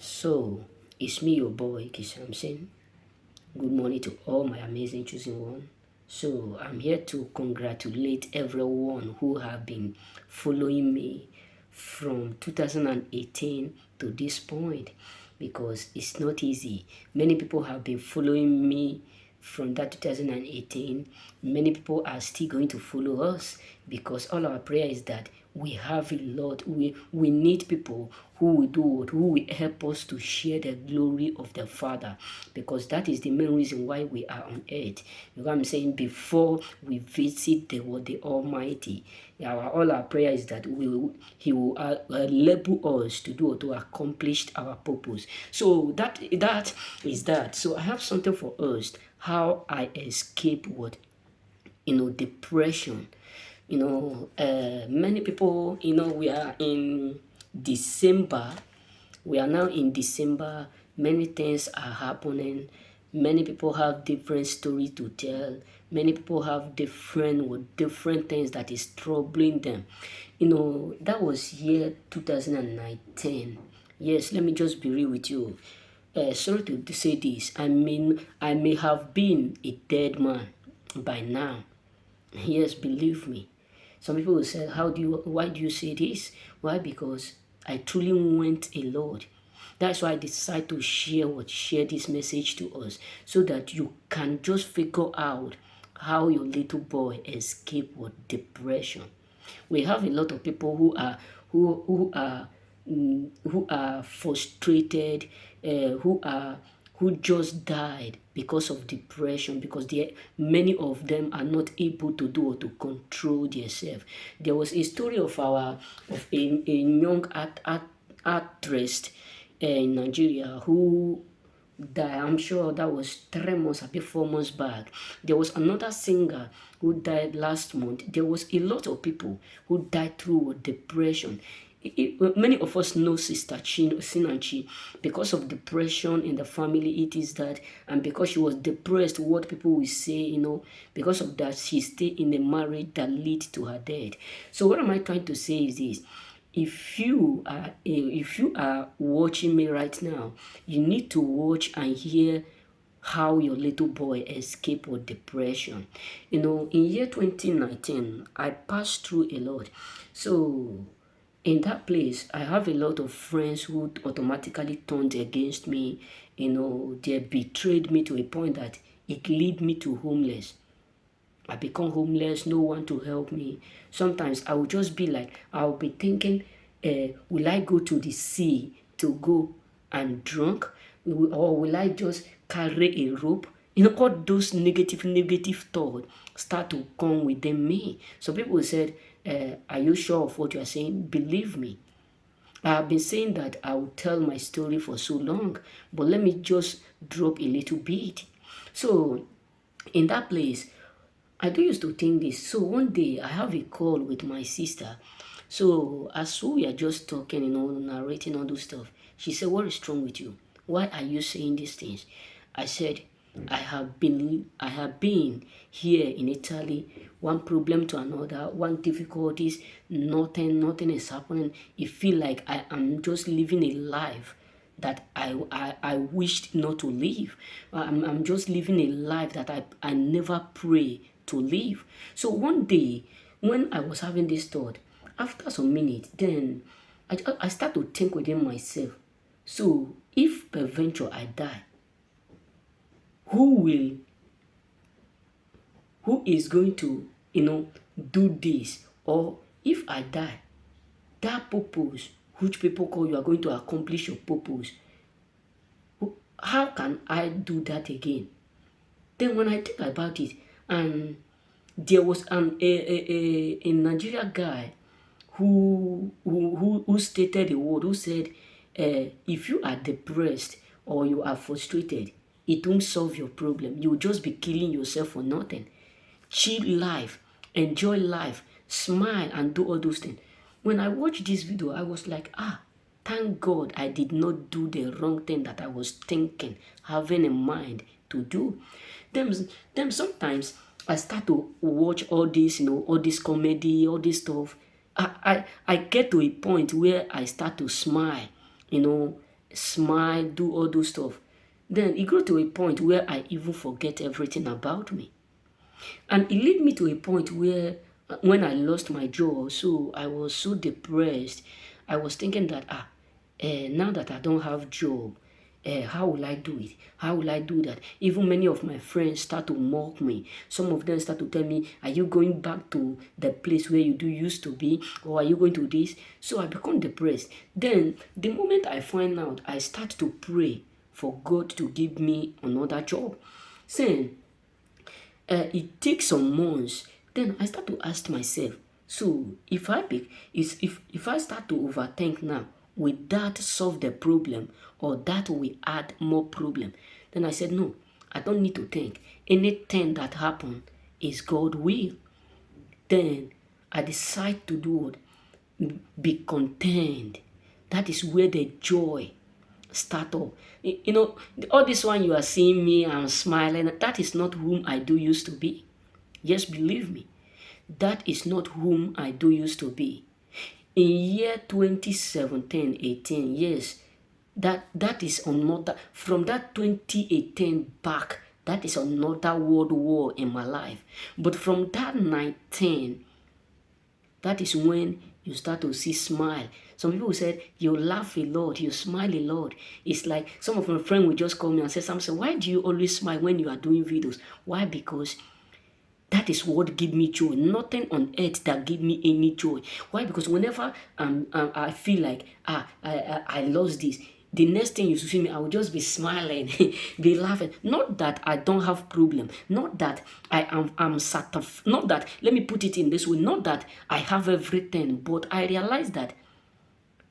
So, it's me, your boy, Kisamson. Good morning to all my amazing chosen one. So, I'm here to congratulate everyone who have been following me from 2018 to this point because it's not easy. Many people have been following me from that 2018. Many people are still going to follow us because all our prayer is that we have a lot. We need people who will do what, who will help us to share the glory of the Father, because that is the main reason why we are on earth. You know what I'm saying? Before we visit the Almighty, all our prayer is that He will label us to do, to accomplish our purpose. So that is that. So I have something for us. How I escape what, depression. Many people, we are in December. We are now in December. Many things are happening. Many people have different stories to tell. Many people have different things that is troubling them. That was year 2019. Yes, let me just be real with you. Sorry to say this. I may have been a dead man by now. Yes, believe me. Some people will say, why do you say this? Why? Because I truly went a lot. That's why I decided to share this message to us so that you can just figure out how your little boy escaped what depression. We have a lot of people who are frustrated, who just died because of depression, because many of them are not able to do or to control themselves. There was a story of a young actress in Nigeria who died. I'm sure that was 3 months, maybe 4 months back. There was another singer who died last month. There was a lot of people who died through depression. Many of us know Sister Sinanchi because of depression in the family. It is that, and because she was depressed, what people will say, because of that, she stayed in a marriage that led to her death. So what am I trying to say is this: if you are watching me right now, you need to watch and hear how your little boy escaped with depression. In year 2019, I passed through a lot. So in that place, I have a lot of friends who automatically turned against me. They betrayed me to a point that it led me to homeless. I become homeless, no one to help me. Sometimes I will just be like, I'll be thinking, will I go to the sea to go and drunk? Or will I just carry a rope? All those negative thoughts start to come within me. So people said, are you sure of what you are saying? Believe me. I have been saying that I will tell my story for so long, but let me just drop a little bit. So in that place, I do used to think this. So one day I have a call with my sister. So as we are just talking, narrating all those stuff, she said, "What is wrong with you? Why are you saying these things?" I said, I have been here in Italy, one problem to another, one difficulties, nothing is happening. It feel like I am just living a life that I wished not to live. I'm just living a life that I never pray to live. So one day, when I was having this thought, after some minutes, then I start to think within myself. So if peradventure I die, who will who is going to do this? Or if I die, that purpose which people call you are going to accomplish your purpose, how can I do that again? Then when I think about it, and there was a Nigeria guy who stated a word, who said, if you are depressed or you are frustrated, it won't solve your problem. You'll just be killing yourself for nothing. Chill life, enjoy life, smile and do all those things. When I watched this video, I was like, thank God I did not do the wrong thing that I was thinking, having in mind to do. Then sometimes I start to watch all this, all this comedy, all this stuff. I get to a point where I start to smile, you know, smile, do all those stuff. Then it got to a point where I even forget everything about me. And it led me to a point where when I lost my job, so I was so depressed. I was thinking that, now that I don't have job, how will I do it? How will I do that? Even many of my friends start to mock me. Some of them start to tell me, are you going back to the place where you do used to be? Or are you going to this? So I become depressed. Then the moment I find out, I start to pray for God to give me another job. Saying, it takes some months. Then I start to ask myself, so if I start to overthink now, will that solve the problem or that will add more problem? Then I said, no, I don't need to think. Anything that happen is God will. Then I decide to do what? Be content. That is where the joy start up. All this one you are seeing me, I'm smiling. That is not whom I do used to be. Yes, believe me. That is not whom I do used to be. In year 2017, 18, yes, that is another, from that 2018 back, that is another world war in my life. But from that 19, that is when you start to see smile. Some people said you laugh a lot, you smile a lot. It's like some of my friends will just call me and say, Samson, why do you always smile when you are doing videos? Why? Because that is what give me joy. Nothing on earth that give me any joy. Why? Because whenever I feel like I lost this, the next thing you see me, I will just be smiling, be laughing. Not that I don't have problem. Not that I'm satisfied. Not that, let me put it in this way. Not that I have everything, but I realize that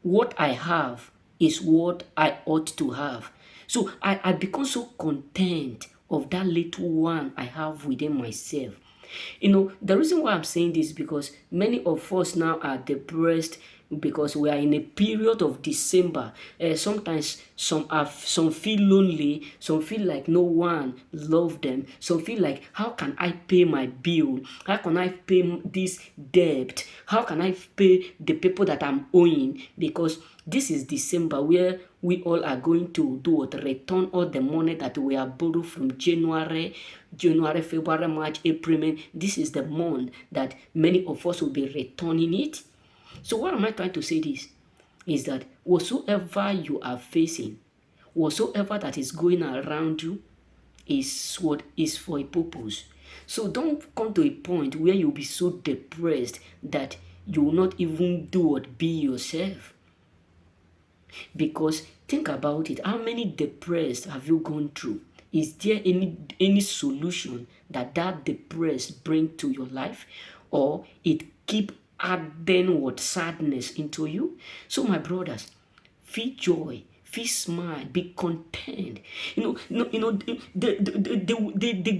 what I have is what I ought to have. So I become so content of that little one I have within myself. The reason why I'm saying this is because many of us now are depressed because we are in a period of December. Sometimes some feel lonely, some feel like no one love them, some feel like how can I pay my bill? How can I pay this debt? How can I pay the people that I'm owing? Because this is December where we all are going to do what? Return all the money that we have borrowed from January, February, March, April, May. This is the month that many of us will be returning it. So what am I trying to say this? Is that whatsoever you are facing, whatsoever that is going around you is what is for a purpose. So don't come to a point where you'll be so depressed that you will not even do what be yourself. Because think about it, how many depressed have you gone through? Is there any solution that depressed bring to your life, or it keep adding what sadness into you? So my brothers, feel joy, feel smile, be content. The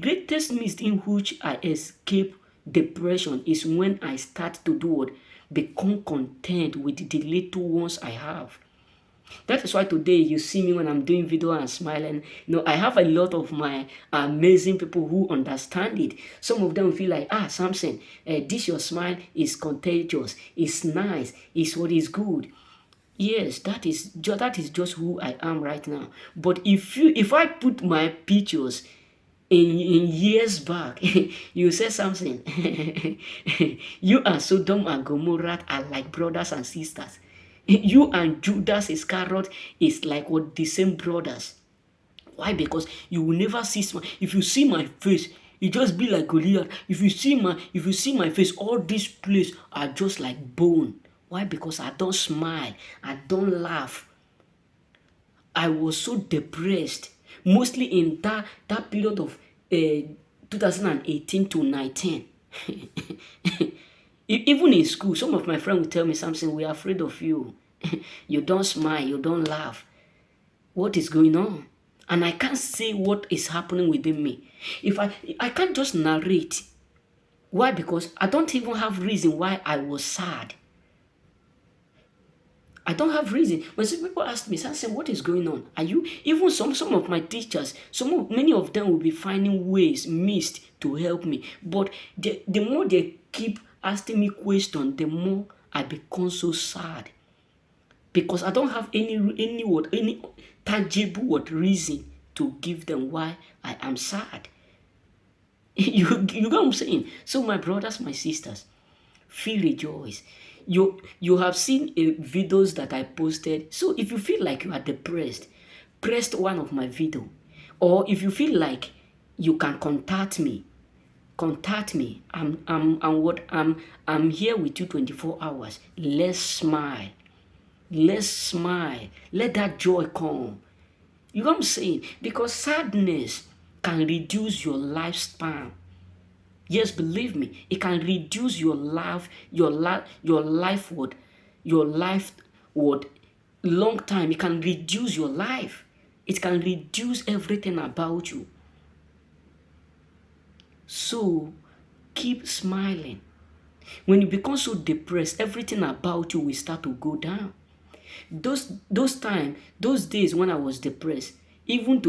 greatest means in which I escape depression is when I start to do what? Become content with the little ones I have. That is why today you see me when I'm doing video and smiling. I have a lot of my amazing people who understand it. Some of them feel like, Samson, this your smile is contagious. It's nice. It's what is good. Yes, that is just who I am right now. But if I put my pictures in years back, you say something. You and Sodom and Gomorrah are like brothers and sisters. You and Judas Iscariot is like what? The same brothers. Why? Because you will never see smile. If you see my face, you just be like Goliath. If you see my face, all these places are just like bone. Why? Because I don't smile. I don't laugh. I was so depressed, mostly in that period of 2018 to 19. Even in school, some of my friends will tell me something, we're afraid of you. You don't smile, you don't laugh. What is going on? And I can't say what is happening within me. If I can't just narrate. Why? Because I don't even have reason why I was sad. I don't have reason. When some people ask me, Samson, what is going on? Are you even some of my teachers? Many of them will be finding ways, means to help me. But the more they keep asking me questions, the more I become so sad. because I don't have any tangible reason to give them why I am sad. You get what I'm saying? So my brothers, my sisters, feel rejoice. You have seen videos that I posted. So if you feel like you are depressed, press one of my video. Or if you feel like you can contact me. I'm here with you 24 hours. Let's smile. Let's smile. Let that joy come. You know what I'm saying? Because sadness can reduce your lifespan. Yes, believe me, it can reduce your life what long time. It can reduce your life. It can reduce everything about you. So keep smiling. When you become so depressed, everything about you will start to go down. Those days when I was depressed, even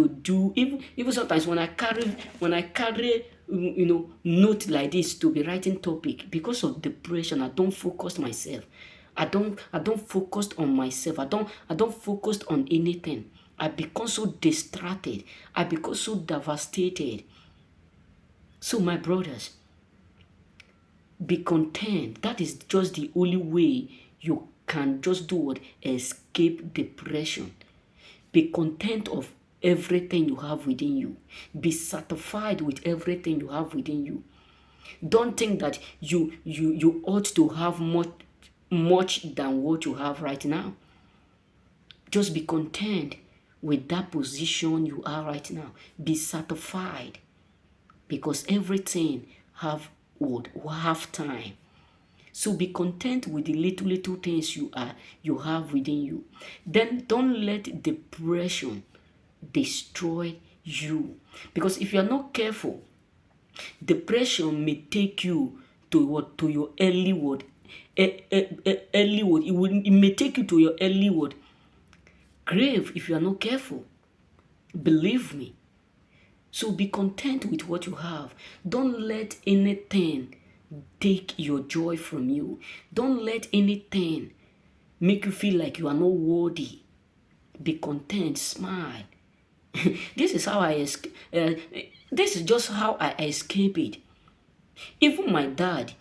sometimes when I carry note like this to be writing topic, because of depression, I don't focus myself. I don't focus on myself. I don't focus on anything. I become so distracted. I become so devastated. So my brothers, be content. That is just the only way you can just do what? Escape depression. Be content of everything you have within you. Be satisfied with everything you have within you. Don't think that you ought to have much than what you have right now. Just be content with that position you are right now. Be satisfied, because everything have time. So be content with the little things you have within you. Then don't let depression destroy you. Because if you are not careful, depression may take you to your early word. Early word. It may take you to your early word grave if you are not careful. Believe me. So be content with what you have. Don't let anything take your joy from you. Don't let anything make you feel like you are not worthy. Be content, smile. This is how this is just how I escape it. Even my dad,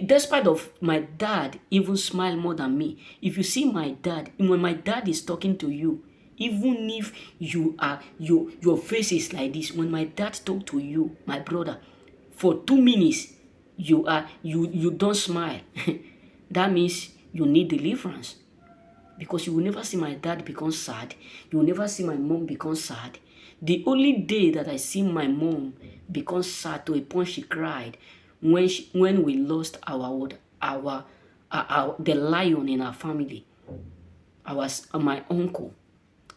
despite of my dad even smile more than me. If you see my dad, when my dad is talking to you, even if your face is like this, when my dad talk to you, my brother, for 2 minutes, you don't smile. That means you need deliverance. Because you will never see my dad become sad. You will never see my mom become sad. The only day that I see my mom become sad to a point she cried, when we lost the lion in our family. My uncle.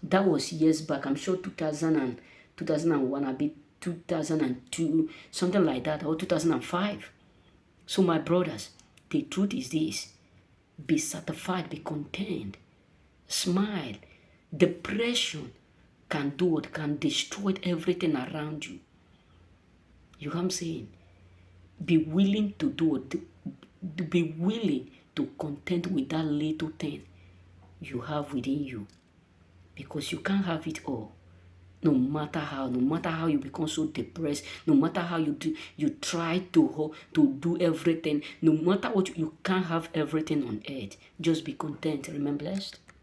That was years back. I'm sure 2001, a bit 2002, something like that, or 2005. So my brothers, the truth is this: be satisfied, be content, smile. Depression can do what? Can destroy everything around you. You know what I'm saying? Be willing to do it. Be willing to content with that little thing you have within you. Because you can't have it all. No matter how you become so depressed, no matter how you try to do everything, no matter what, you can't have everything on earth. Just be content. Remain blessed.